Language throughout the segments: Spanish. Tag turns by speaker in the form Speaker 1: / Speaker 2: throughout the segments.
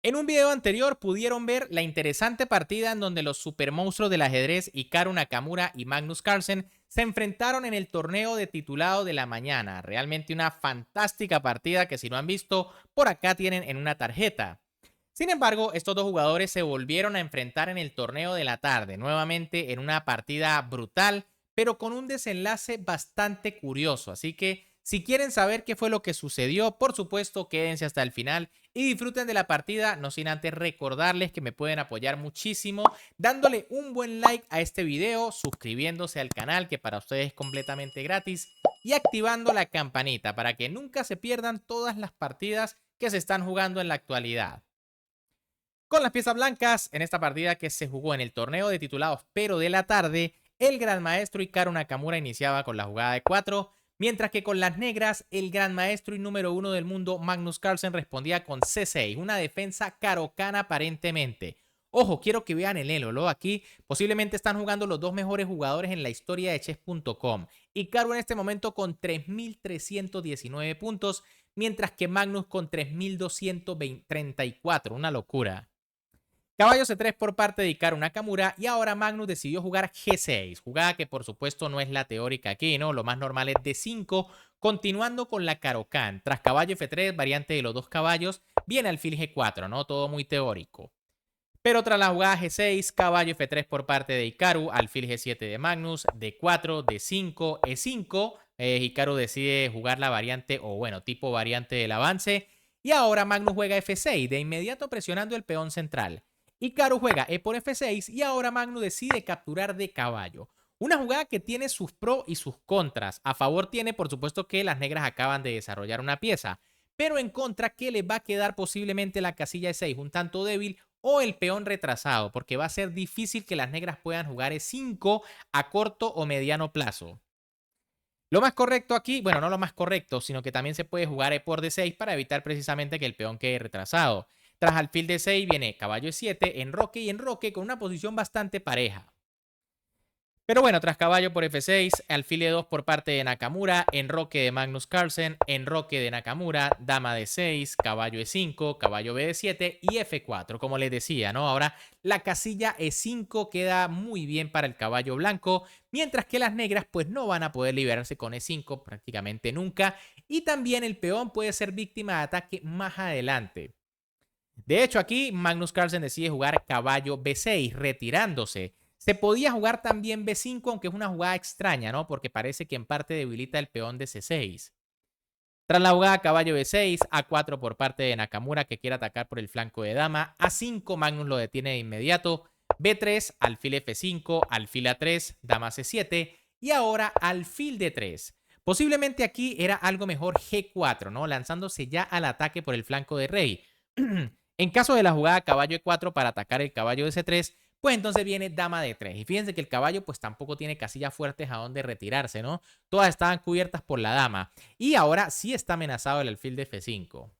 Speaker 1: En un video anterior pudieron ver la interesante partida en donde los supermonstruos del ajedrez Hikaru Nakamura y Magnus Carlsen se enfrentaron en el torneo de titulado de la mañana. Realmente una fantástica partida que si no han visto, por acá tienen en una tarjeta. Sin embargo, estos dos jugadores se volvieron a enfrentar en el torneo de la tarde, nuevamente en una partida brutal, pero con un desenlace bastante curioso. Así que si quieren saber qué fue lo que sucedió, por supuesto, quédense hasta el final y disfruten de la partida, no sin antes recordarles que me pueden apoyar muchísimo dándole un buen like a este video, suscribiéndose al canal que para ustedes es completamente gratis y activando la campanita para que nunca se pierdan todas las partidas que se están jugando en la actualidad. Con las piezas blancas, en esta partida que se jugó en el torneo de titulados pero de la tarde, el gran maestro Hikaru Nakamura iniciaba con la jugada de 4, mientras que con las negras, el gran maestro y número 1 del mundo Magnus Carlsen respondía con C6, una defensa carocana aparentemente. Ojo, quiero que vean el elo, aquí posiblemente están jugando los dos mejores jugadores en la historia de chess.com. Hikaru en este momento con 3.319 puntos, mientras que Magnus con 3.234, una locura. Caballo C3 por parte de Hikaru Nakamura y ahora Magnus decidió jugar G6, jugada que por supuesto no es la teórica aquí, ¿no? Lo más normal es D5, continuando con la Caro-Kann. Tras caballo F3, variante de los dos caballos, viene alfil G4, ¿no? Todo muy teórico. Pero tras la jugada G6, caballo F3 por parte de Hikaru, alfil G7 de Magnus, D4, D5, E5. Hikaru decide jugar la variante, o bueno, tipo variante del avance. Y ahora Magnus juega F6, de inmediato presionando el peón central. Hikaru juega E por F6 y ahora Magnus decide capturar de caballo. Una jugada que tiene sus pros y sus contras. A favor tiene, por supuesto, que las negras acaban de desarrollar una pieza. Pero en contra, que le va a quedar posiblemente la casilla E6 un tanto débil o el peón retrasado, porque va a ser difícil que las negras puedan jugar E5 a corto o mediano plazo. Lo más correcto aquí, bueno, no lo más correcto, sino que también se puede jugar E por D6 para evitar precisamente que el peón quede retrasado. Tras alfil D6 viene caballo E7, enroque y enroque con una posición bastante pareja. Pero bueno, tras caballo por F6, alfil E2 por parte de Nakamura, enroque de Magnus Carlsen, enroque de Nakamura, dama D6, caballo E5, caballo BD7 y F4, como les decía, ¿no? Ahora la casilla E5 queda muy bien para el caballo blanco, mientras que las negras pues no van a poder liberarse con E5 prácticamente nunca, y también el peón puede ser víctima de ataque más adelante. De hecho, aquí Magnus Carlsen decide jugar caballo B6, retirándose. Se podía jugar también B5, aunque es una jugada extraña, ¿no? Porque parece que en parte debilita el peón de C6. Tras la jugada caballo B6, A4 por parte de Nakamura que quiere atacar por el flanco de dama, A5 Magnus lo detiene de inmediato, B3, alfil F5, alfil A3, dama C7 y ahora alfil D3. Posiblemente aquí era algo mejor G4, ¿no? Lanzándose ya al ataque por el flanco de rey. En caso de la jugada caballo E4 para atacar el caballo de C3, pues entonces viene dama D3. Y fíjense que el caballo pues tampoco tiene casillas fuertes a donde retirarse, ¿no? Todas estaban cubiertas por la dama. Y ahora sí está amenazado el alfil de F5.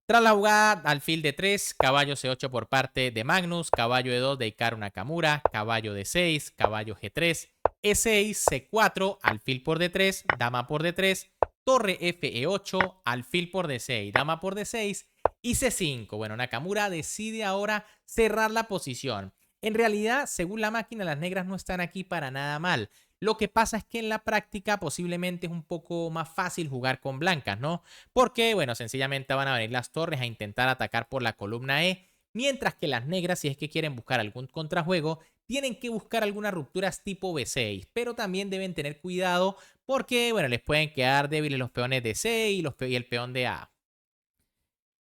Speaker 1: Tras la jugada, alfil de 3, caballo C8 por parte de Magnus, caballo E2 de Hikaru Nakamura, caballo D6, caballo G3, E6, C4, alfil por D3, dama por D3, torre FE8, alfil por D6, dama por D6 y C5. Bueno, Nakamura decide ahora cerrar la posición. En realidad, según la máquina, las negras no están aquí para nada mal. Lo que pasa es que en la práctica posiblemente es un poco más fácil jugar con blancas, ¿no? Porque, bueno, sencillamente van a venir las torres a intentar atacar por la columna E, mientras que las negras, si es que quieren buscar algún contrajuego, tienen que buscar algunas rupturas tipo B6, pero también deben tener cuidado porque, bueno, les pueden quedar débiles los peones de C y el peón de A.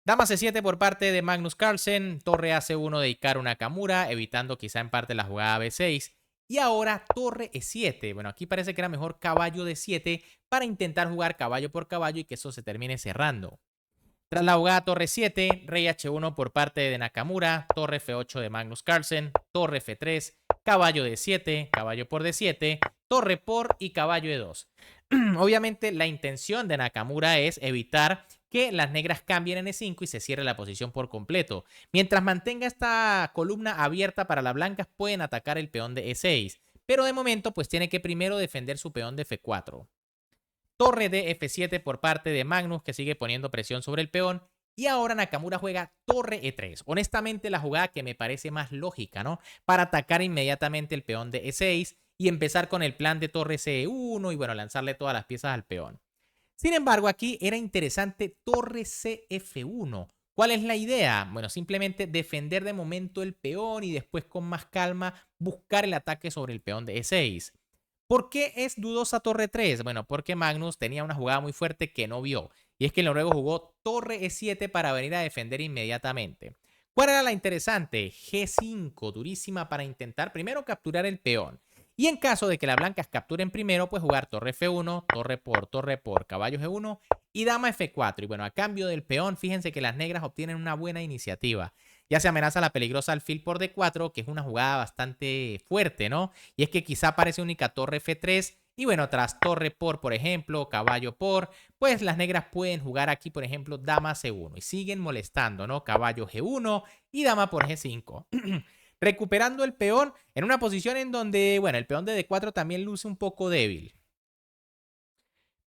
Speaker 1: Dama C7 por parte de Magnus Carlsen, torre AC1 de Hikaru Nakamura, evitando quizá en parte la jugada B6. Y ahora torre E7. Bueno, aquí parece que era mejor caballo D7 para intentar jugar caballo por caballo y que eso se termine cerrando. Tras la jugada torre 7, rey H1 por parte de Nakamura, torre F8 de Magnus Carlsen, torre F3, caballo D7, caballo por D7, torre por y caballo E2. Obviamente la intención de Nakamura es evitar que las negras cambien en E5 y se cierre la posición por completo. Mientras mantenga esta columna abierta para las blancas, pueden atacar el peón de E6. Pero de momento, pues tiene que primero defender su peón de F4. Torre de F7 por parte de Magnus, que sigue poniendo presión sobre el peón. Y ahora Nakamura juega torre E3. Honestamente, la jugada que me parece más lógica, ¿no? Para atacar inmediatamente el peón de E6 y empezar con el plan de torre C1 y bueno, lanzarle todas las piezas al peón. Sin embargo, aquí era interesante torre CF1. ¿Cuál es la idea? Bueno, simplemente defender de momento el peón y después con más calma buscar el ataque sobre el peón de E6. ¿Por qué es dudosa torre 3? Bueno, porque Magnus tenía una jugada muy fuerte que no vio. Y es que el noruego jugó torre E7 para venir a defender inmediatamente. ¿Cuál era la interesante? G5, durísima para intentar primero capturar el peón. Y en caso de que las blancas capturen primero, pues jugar torre F1, torre por, caballo G1 y dama F4. Y bueno, a cambio del peón, fíjense que las negras obtienen una buena iniciativa. Ya se amenaza la peligrosa alfil por D4, que es una jugada bastante fuerte, ¿no? Y es que quizá aparece única torre F3 y bueno, tras torre por ejemplo, caballo por, pues las negras pueden jugar aquí, por ejemplo, dama C1 y siguen molestando, ¿no? Caballo G1 y dama por G5. Recuperando el peón en una posición en donde, bueno, el peón de D4 también luce un poco débil.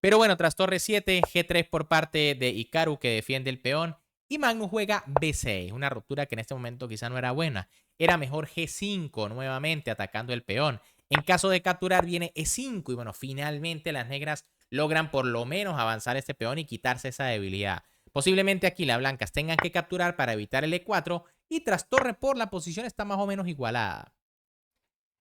Speaker 1: Pero bueno, tras torre 7, G3 por parte de Hikaru que defiende el peón y Magnus juega B6, una ruptura que en este momento quizá no era buena. Era mejor G5 nuevamente atacando el peón. En caso de capturar viene E5 y bueno, finalmente las negras logran por lo menos avanzar este peón y quitarse esa debilidad. Posiblemente aquí las blancas tengan que capturar para evitar el E4 y tras torre por la posición está más o menos igualada.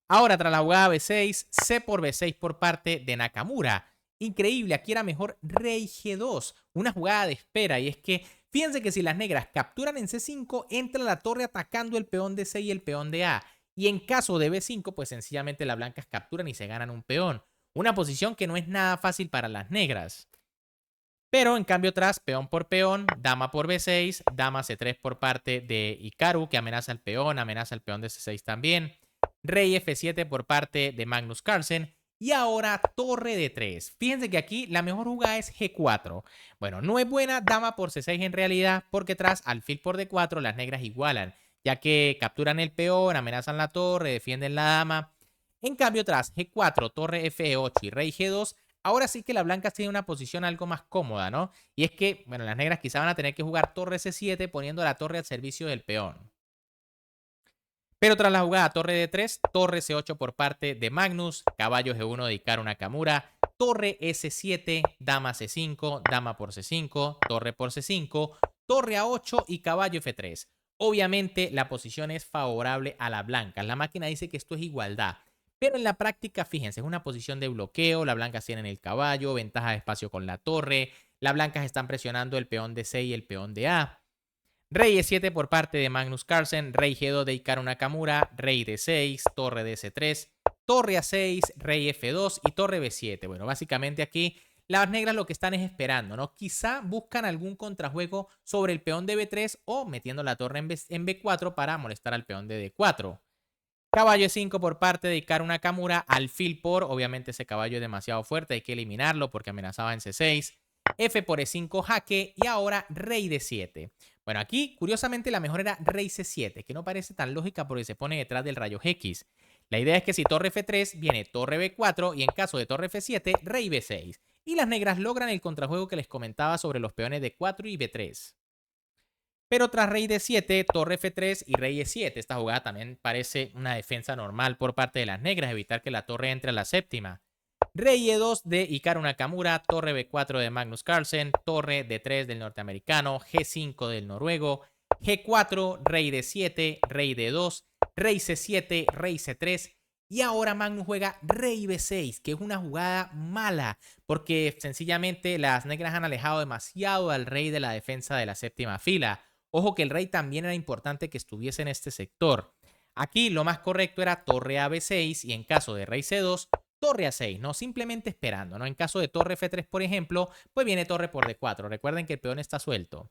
Speaker 1: Ahora, tras la jugada B6, C por B6 por parte de Nakamura. Increíble, aquí era mejor rey G2, una jugada de espera. Y es que, fíjense que si las negras capturan en C5, entra la torre atacando el peón de C y el peón de A. Y en caso de B5, pues sencillamente las blancas capturan y se ganan un peón. Una posición que no es nada fácil para las negras. Pero en cambio tras peón por peón, dama por B6, dama C3 por parte de Hikaru, que amenaza al peón, amenaza al peón de C6 también. Rey F7 por parte de Magnus Carlsen. Y ahora torre de 3. Fíjense que aquí la mejor jugada es G4. Bueno, no es buena dama por C6 en realidad, porque tras alfil por D4 las negras igualan, ya que capturan el peón, amenazan la torre, defienden la dama. En cambio, tras G4, torre F8 y rey G2, ahora sí que las blancas tienen una posición algo más cómoda, ¿no? Y es que, bueno, las negras quizá van a tener que jugar torre C7 poniendo la torre al servicio del peón. Pero tras la jugada torre D3, torre C8 por parte de Magnus, caballo G1 de Hikaru Nakamura, torre S7, dama C5, dama por C5, torre por C5, torre A8 y caballo F3. Obviamente la posición es favorable a las blancas. La máquina dice que esto es igualdad. Pero en la práctica, fíjense, es una posición de bloqueo. Las blancas tienen el caballo, ventaja de espacio con la torre. Las blancas están presionando el peón de C y el peón de A. Rey E7 por parte de Magnus Carlsen, Rey G2 de Hikaru Nakamura, Rey D6, Torre DC3, Torre A6, Rey F2 y Torre B7. Bueno, básicamente aquí las negras lo que están es esperando, ¿no? Quizá buscan algún contrajuego sobre el peón de B3 o metiendo la torre en B4 para molestar al peón de D4. Caballo E5 por parte de Hikaru Nakamura, alfil por, obviamente ese caballo es demasiado fuerte, hay que eliminarlo porque amenazaba en C6. F por E5 jaque y ahora rey D7. Bueno, aquí curiosamente la mejor era rey C7, que no parece tan lógica porque se pone detrás del rayo X. La idea es que si torre F3 viene torre B4 y en caso de torre F7, rey B6. Y las negras logran el contrajuego que les comentaba sobre los peones D4 y B3. Pero tras rey D7, torre F3 y rey E7, esta jugada también parece una defensa normal por parte de las negras, evitar que la torre entre a la séptima. Rey E2 de Hikaru Nakamura, torre B4 de Magnus Carlsen, torre D3 del norteamericano, G5 del noruego, G4, rey D7, rey D2, rey C7, rey C3 y ahora Magnus juega rey B6, que es una jugada mala porque sencillamente las negras han alejado demasiado al rey de la defensa de la séptima fila. Ojo que el rey también era importante que estuviese en este sector. Aquí lo más correcto era torre a B6 y en caso de rey C2, torre A6, ¿no? Simplemente esperando, ¿no? En caso de torre F3, por ejemplo, pues viene torre por D4. Recuerden que el peón está suelto.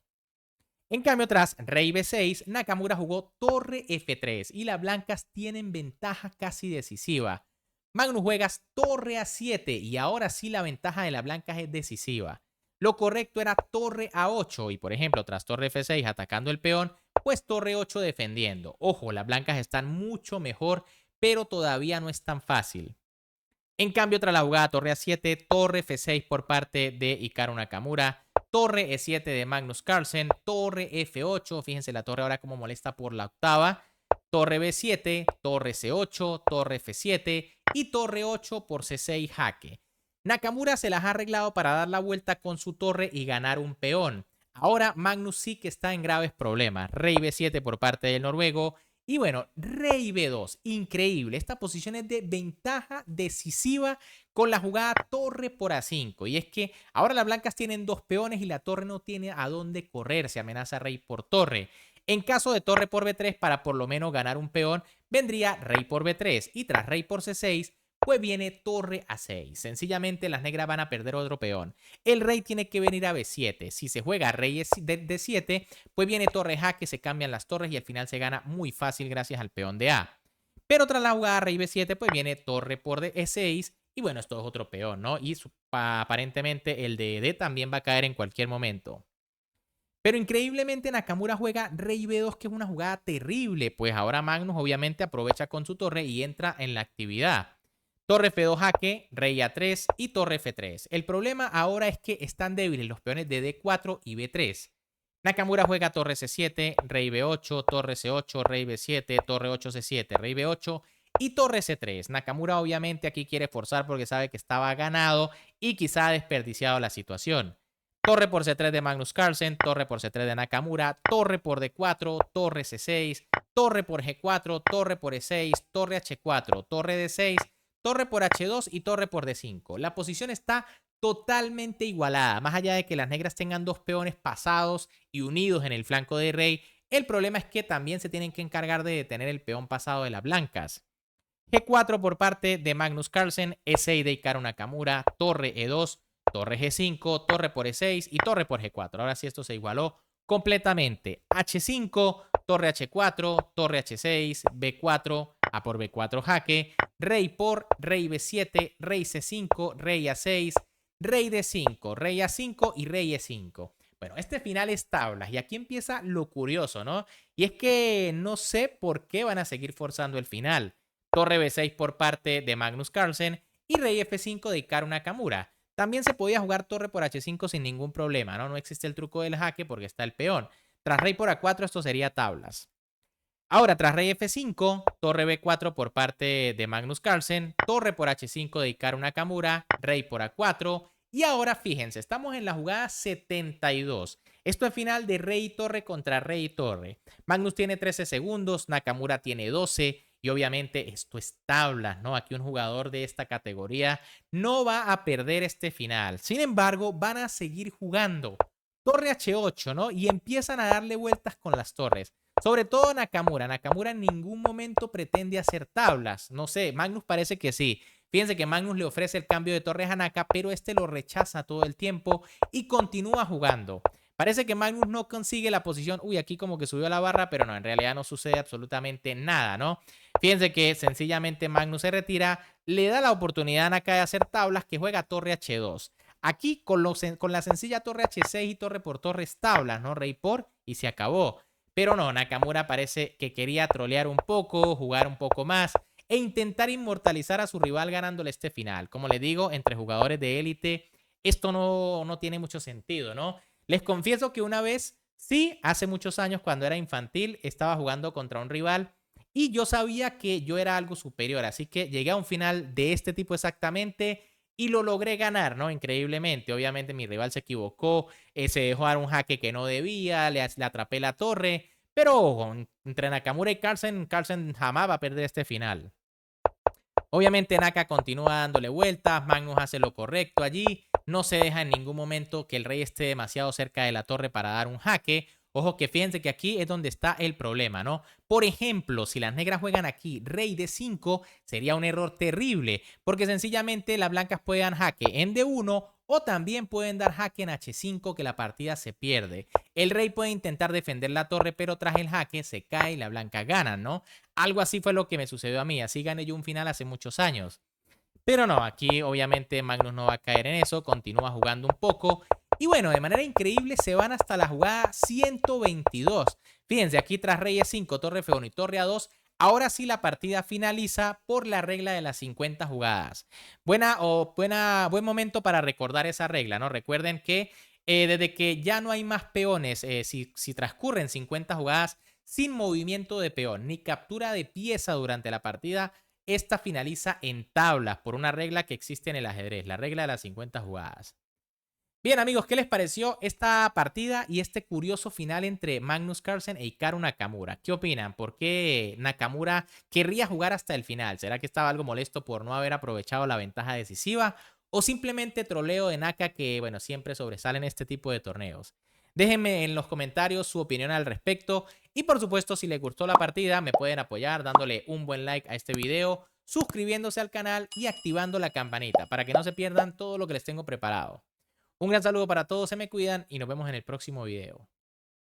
Speaker 1: En cambio, tras rey B6, Nakamura jugó torre F3 y las blancas tienen ventaja casi decisiva. Magnus juegas torre A7 y ahora sí la ventaja de las blancas es decisiva. Lo correcto era torre A8 y por ejemplo tras torre F6 atacando el peón, pues torre 8 defendiendo. Ojo, las blancas están mucho mejor, pero todavía no es tan fácil. En cambio, tras la jugada torre A7, torre F6 por parte de Hikaru Nakamura, torre E7 de Magnus Carlsen, torre F8, fíjense la torre ahora como molesta por la octava, torre B7, torre C8, torre F7 y torre 8 por C6 jaque. Nakamura se las ha arreglado para dar la vuelta con su torre y ganar un peón. Ahora Magnus sí que está en graves problemas. Rey B7 por parte del noruego. Y bueno, rey B2, increíble. Esta posición es de ventaja decisiva con la jugada torre por A5. Y es que ahora las blancas tienen dos peones y la torre no tiene a dónde correr. Se amenaza rey por torre. En caso de torre por B3, para por lo menos ganar un peón, vendría rey por B3. Y tras rey por C6, pues viene torre A6. Sencillamente las negras van a perder otro peón. El rey tiene que venir a B7. Si se juega rey D7, pues viene torre jaque, se cambian las torres y al final se gana muy fácil gracias al peón de A. Pero tras la jugada rey B7, pues viene torre por E6 y bueno, esto es otro peón, ¿no? Y aparentemente el de D también va a caer en cualquier momento. Pero increíblemente Nakamura juega rey B2, que es una jugada terrible, pues ahora Magnus obviamente aprovecha con su torre y entra en la actividad. Torre F2 jaque, rey A3 y torre F3. El problema ahora es que están débiles los peones de D4 y B3. Nakamura juega torre C7, rey B8, torre C8, rey B7, torre 8 C7, rey B8 y torre C3. Nakamura obviamente aquí quiere forzar porque sabe que estaba ganado y quizá ha desperdiciado la situación. Torre por C3 de Magnus Carlsen, torre por C3 de Nakamura, torre por D4, torre C6, torre por G4, torre por E6, torre H4, torre D6, torre por H2 y torre por D5. La posición está totalmente igualada. Más allá de que las negras tengan dos peones pasados y unidos en el flanco de rey, el problema es que también se tienen que encargar de detener el peón pasado de las blancas. G4 por parte de Magnus Carlsen, E6 de Hikaru Nakamura, torre E2, torre G5, torre por E6 y torre por G4. Ahora sí esto se igualó completamente. H5, torre H4, torre H6, B4, A por B4 jaque, rey por, rey B7, rey C5, rey A6, rey D5, rey A5 y rey E5. Bueno, este final es tablas y aquí empieza lo curioso, ¿no? Y es que no sé por qué van a seguir forzando el final. Torre B6 por parte de Magnus Carlsen y rey F5 de Hikaru Nakamura. También se podía jugar torre por H5 sin ningún problema, ¿no? No existe el truco del jaque porque está el peón. Tras rey por A4 esto sería tablas. Ahora, tras rey F5, torre B4 por parte de Magnus Carlsen, torre por H5 de Hikaru Nakamura, rey por A4. Y ahora fíjense, estamos en la jugada 72. Esto es final de rey y torre contra rey y torre. Magnus tiene 13 segundos, Nakamura tiene 12. Y obviamente esto es tablas, ¿no? Aquí un jugador de esta categoría no va a perder este final. Sin embargo, van a seguir jugando. Torre H8, ¿no? Y empiezan a darle vueltas con las torres. Sobre todo Nakamura. Nakamura en ningún momento pretende hacer tablas. No sé, Magnus parece que sí. Fíjense que Magnus le ofrece el cambio de torres a Naka, pero este lo rechaza todo el tiempo y continúa jugando. Parece que Magnus no consigue la posición. Uy, aquí como que subió la barra, pero no, en realidad no sucede absolutamente nada, ¿no? Fíjense que sencillamente Magnus se retira, le da la oportunidad a Naka de hacer tablas, que juega torre H2. Aquí con la sencilla torre H6 y torre por torres tablas, ¿no? Rey por y se acabó. Pero no, Nakamura parece que quería trolear un poco, jugar un poco más e intentar inmortalizar a su rival ganándole este final. Como les digo, entre jugadores de élite, esto no tiene mucho sentido, ¿no? Les confieso que una vez, sí, hace muchos años cuando era infantil, estaba jugando contra un rival y yo sabía que yo era algo superior, así que llegué a un final de este tipo exactamente y lo logré ganar, ¿no? Increíblemente. Obviamente mi rival se equivocó, se dejó dar un jaque que no debía, le atrapé la torre, pero ojo, entre Nakamura y Carlsen, Carlsen jamás va a perder este final. Obviamente Naka continúa dándole vueltas, Magnus hace lo correcto allí, no se deja en ningún momento que el rey esté demasiado cerca de la torre para dar un jaque. Ojo que fíjense que aquí es donde está el problema, ¿no? Por ejemplo, si las negras juegan aquí rey D5, sería un error terrible, porque sencillamente las blancas pueden dar jaque en D1 o también pueden dar jaque en H5 que la partida se pierde. El rey puede intentar defender la torre, pero tras el jaque se cae y la blanca gana, ¿no? Algo así fue lo que me sucedió a mí, así gané yo un final hace muchos años. Pero no, aquí obviamente Magnus no va a caer en eso, continúa jugando un poco. Y bueno, de manera increíble se van hasta la jugada 122. Fíjense, aquí tras rey E5, torre F1 y torre A2, ahora sí la partida finaliza por la regla de las 50 jugadas. Buen momento para recordar esa regla, ¿no? Recuerden que Desde que ya no hay más peones, si transcurren 50 jugadas sin movimiento de peón ni captura de pieza durante la partida, esta finaliza en tablas por una regla que existe en el ajedrez, la regla de las 50 jugadas. Bien, amigos, ¿qué les pareció esta partida y este curioso final entre Magnus Carlsen e Hikaru Nakamura? ¿Qué opinan? ¿Por qué Nakamura querría jugar hasta el final? ¿Será que estaba algo molesto por no haber aprovechado la ventaja decisiva? ¿O simplemente troleo de Naka que, bueno, siempre sobresale en este tipo de torneos? Déjenme en los comentarios su opinión al respecto. Y por supuesto, si les gustó la partida, me pueden apoyar dándole un buen like a este video, suscribiéndose al canal y activando la campanita para que no se pierdan todo lo que les tengo preparado. Un gran saludo para todos, se me cuidan y nos vemos en el próximo video.